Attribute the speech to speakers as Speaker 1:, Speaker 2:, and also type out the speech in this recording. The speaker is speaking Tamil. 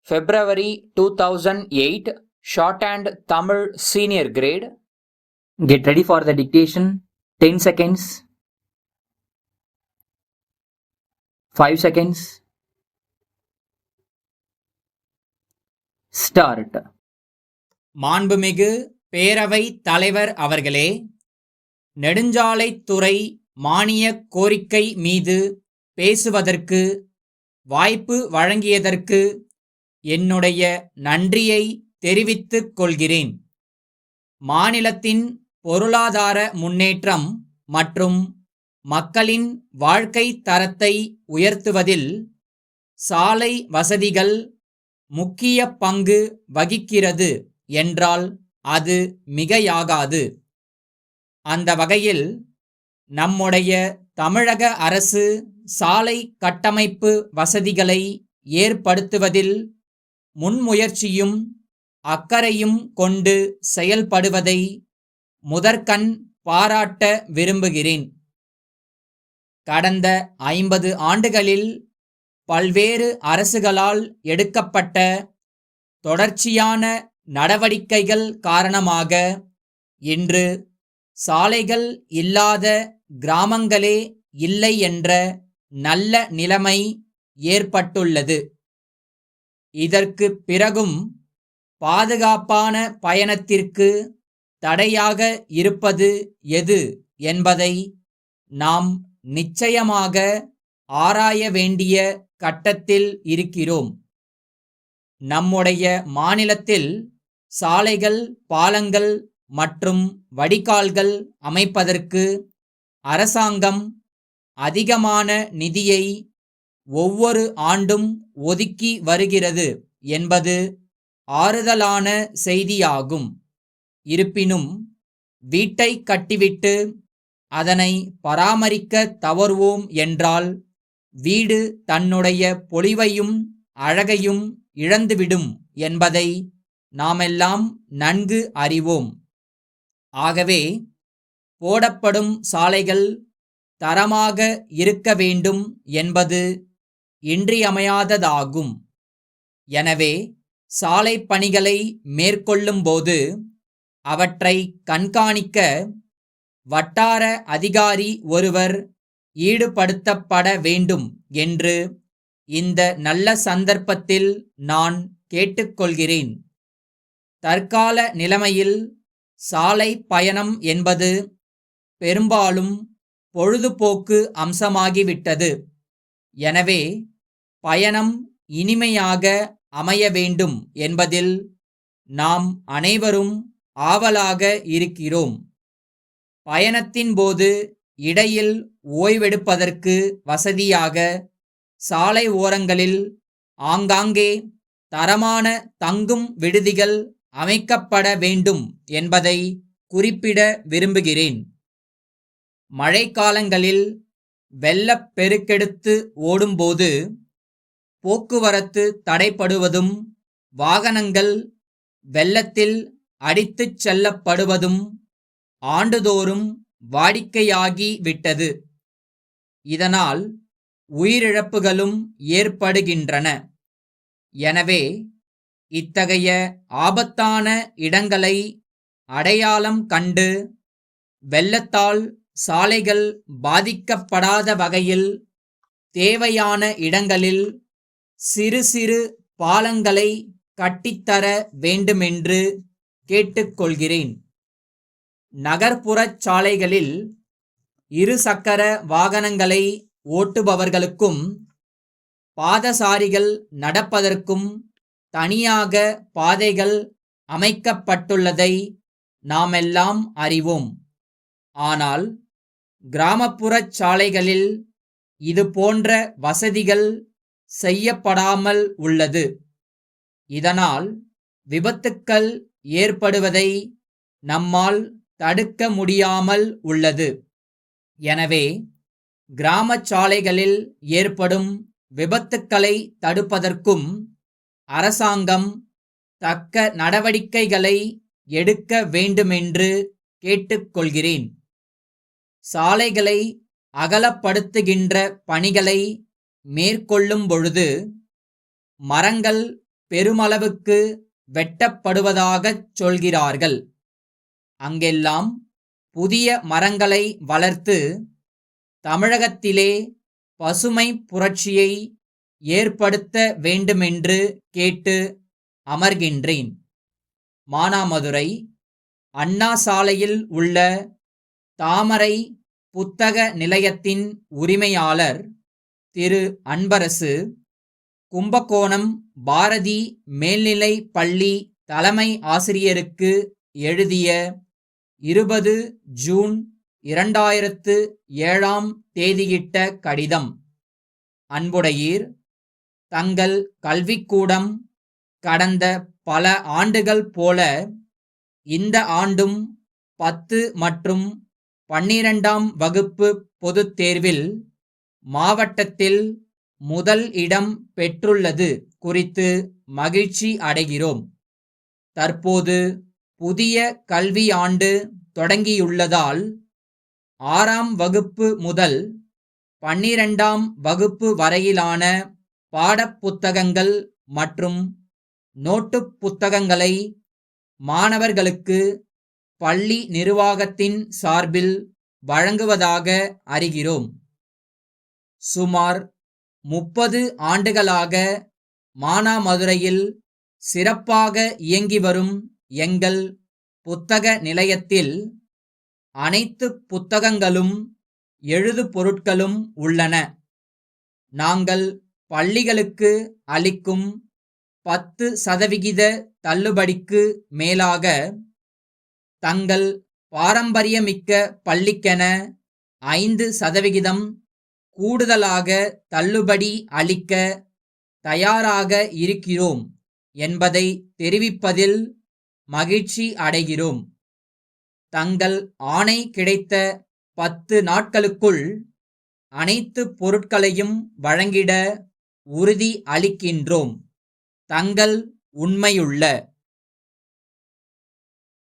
Speaker 1: February 2008, Shorthand Tamil Senior Grade. Get ready for the dictation. 10 seconds. 5 seconds. Start.
Speaker 2: மாண்புமிகு பேரவை தலைவர் அவர்களே, நெடுஞ்சாலைத்துறை மானியக் கோரிக்கை மீது பேசுவதற்கு வாய்ப்பு வழங்கியதற்கு என்னுடைய நன்றியை தெரிவித்துக் கொள்கிறேன். மாநிலத்தின் பொருளாதார முன்னேற்றம் மற்றும் மக்களின் வாழ்க்கை தரத்தை உயர்த்துவதில் சாலை வசதிகள் முக்கிய பங்கு வகிக்கிறது என்றால் அது மிகையாகாது. அந்த வகையில் நம்முடைய தமிழக அரசு சாலை கட்டமைப்பு வசதிகளை ஏற்படுத்துவதில் முன்முயற்சியும் அக்கறையும் கொண்டு செயல்படுவதை முதற்கண் பாராட்ட விரும்புகிறேன். கடந்த 50 ஆண்டுகளில் பல்வேறு அரசுகளால் எடுக்கப்பட்ட தொடர்ச்சியான நடவடிக்கைகள் காரணமாக இன்று சாலைகள் இல்லாத கிராமங்களே இல்லை என்ற நல்ல நிலைமை ஏற்பட்டுள்ளது. இதற்கு பிறகும் பாதுகாப்பான பயணத்திற்கு தடையாக இருப்பது எது என்பதை நாம் நிச்சயமாக ஆராய வேண்டிய கட்டத்தில் இருக்கிறோம். நம்முடைய மாநிலத்தில் சாலைகள், பாலங்கள் மற்றும் வடிகால்கள் அமைப்பதற்கு அரசாங்கம் அதிகமான நிதியை ஒவ்வொரு ஆண்டும் ஒதுக்கி வருகிறது என்பது ஆறுதலான செய்தியாகும். இருப்பினும் வீட்டை கட்டிவிட்டு அதனை பராமரிக்க தவறுவோம் என்றால் வீடு தன்னுடைய பொலிவையும் அழகையும் இழந்துவிடும் என்பதை நாமெல்லாம் நன்கு அறிவோம். ஆகவே போடப்படும் சாலைகள் தரமாக இருக்க வேண்டும் என்பது இன்றியமையாததாகும். எனவே சாலை பணிகளை மேற்கொள்ளும்போது அவற்றை கண்காணிக்க வட்டார அதிகாரி ஒருவர் ஈடுபடுத்தப்பட வேண்டும் என்று இந்த நல்ல சந்தர்ப்பத்தில் நான் கேட்டுக்கொள்கிறேன். தற்கால நிலைமையில் சாலை பயணம் என்பது பெரும்பாலும் பொழுதுபோக்கு அம்சமாகிவிட்டது. எனவே பயணம் இனிமையாக அமைய வேண்டும் என்பதில் நாம் அனைவரும் ஆவலாக இருக்கிறோம். பயணத்தின் போது இடையில் ஓய்வெடுப்பதற்கு வசதியாக சாலை ஓரங்களில் ஆங்காங்கே தரமான தங்கும் விடுதிகள் அமைக்கப்பட வேண்டும் என்பதை குறிப்பிட விரும்புகிறேன். மழைக்காலங்களில் வெள்ளப்பெருக்கெடுத்து ஓடும்போது போக்குவரத்து தடைப்படுவதும் வாகனங்கள் வெள்ளத்தில் அடித்துச் செல்லப்படுவதும் ஆண்டுதோறும் வாடிக்கையாகி விட்டது. இதனால் உயிரிழப்புகளும் ஏற்படுகின்றன. எனவே இத்தகைய ஆபத்தான இடங்களை அடையாளம் கண்டு வெள்ளத்தால் சாலைகள் பாதிக்கப்படாத வகையில் தேவையான இடங்களில் சிறு சிறு பாலங்களை கட்டித்தர வேண்டுமென்று கேட்டுக்கொள்கிறேன். நகர்ப்புறச் சாலைகளில் இருசக்கர வாகனங்களை ஓட்டுபவர்களுக்கும் பாதசாரிகள் நடப்பதற்கும் தனியாக பாதைகள் அமைக்கப்பட்டுள்ளதை நாமெல்லாம் அறிவோம். ஆனால் கிராமப்புறச் சாலைகளில் இது போன்ற வசதிகள் செய்யப்படாமல் உள்ளது. இதனால் விபத்துக்கள் ஏற்படுவதை நம்மால் தடுக்க முடியாமல் உள்ளது. எனவே கிராமச் சாலைகளில் ஏற்படும் விபத்துக்களை தடுப்பதற்கும் அரசாங்கம் தக்க நடவடிக்கைகளை எடுக்க வேண்டுமென்று கேட்டுக்கொள்கிறேன். சாலைகளை அகலப்படுத்துகின்ற பணிகளை மேற்கொள்ளும் பொழுது மரங்கள் பெருமளவுக்கு வெட்டப்படுவதாகச் சொல்கிறார்கள். அங்கெல்லாம் புதிய மரங்களை வளர்த்து தமிழகத்திலே பசுமை புரட்சியை ஏற்படுத்த வேண்டுமென்று கேட்டு அமர்கின்றேன். மானாமதுரை அண்ணா சாலையில் உள்ள தாமரை புத்தக நிலையத்தின் உரிமையாளர் திரு அன்பரசு, கும்பகோணம் பாரதி மேல்நிலை பள்ளி தலைமை ஆசிரியருக்கு எழுதிய 20 ஜூன் 2007 தேதியிட்ட கடிதம். அன்புடையீர், தங்கள் கல்விக்கூடம் கடந்த பல ஆண்டுகள் போல இந்த ஆண்டும் 10 மற்றும் 12ஆம் வகுப்பு பொதுத் தேர்வில் மாவட்டத்தில் முதல் இடம் பெற்றுள்ளது குறித்து மகிழ்ச்சி அடைகிறோம். தற்போது புதிய கல்வியாண்டு தொடங்கியுள்ளதால் 6ஆம் வகுப்பு முதல் 12ஆம் வகுப்பு வரையிலான பாடப்புத்தகங்கள் மற்றும் நோட்டுப் புத்தகங்களை மாணவர்களுக்கு பள்ளி நிர்வாகத்தின் சார்பில் வழங்குவதாக அறிகிறோம். சுமார் 30 ஆண்டுகளாக மானாமதுரையில் சிறப்பாக இயங்கி வரும் எங்கள் புத்தக நிலையத்தில் அனைத்து புத்தகங்களும் எழுதுபொருட்களும் உள்ளன. நாங்கள் பள்ளிகளுக்கு அளிக்கும் 10% தள்ளுபடிக்கு மேலாக தங்கள் பாரம்பரியமிக்க பள்ளிக்கென 5% கூடுதலாக தள்ளுபடி அளிக்க தயாராக இருக்கிறோம் என்பதை தெரிவிப்பதில் மகிழ்ச்சி அடைகிறோம். தங்கள் ஆணை கிடைத்த 10 நாட்களுக்குள் அனைத்து பொருட்களையும் வழங்கிட உறுதி அளிக்கின்றோம். தங்கள் உண்மையுள்ள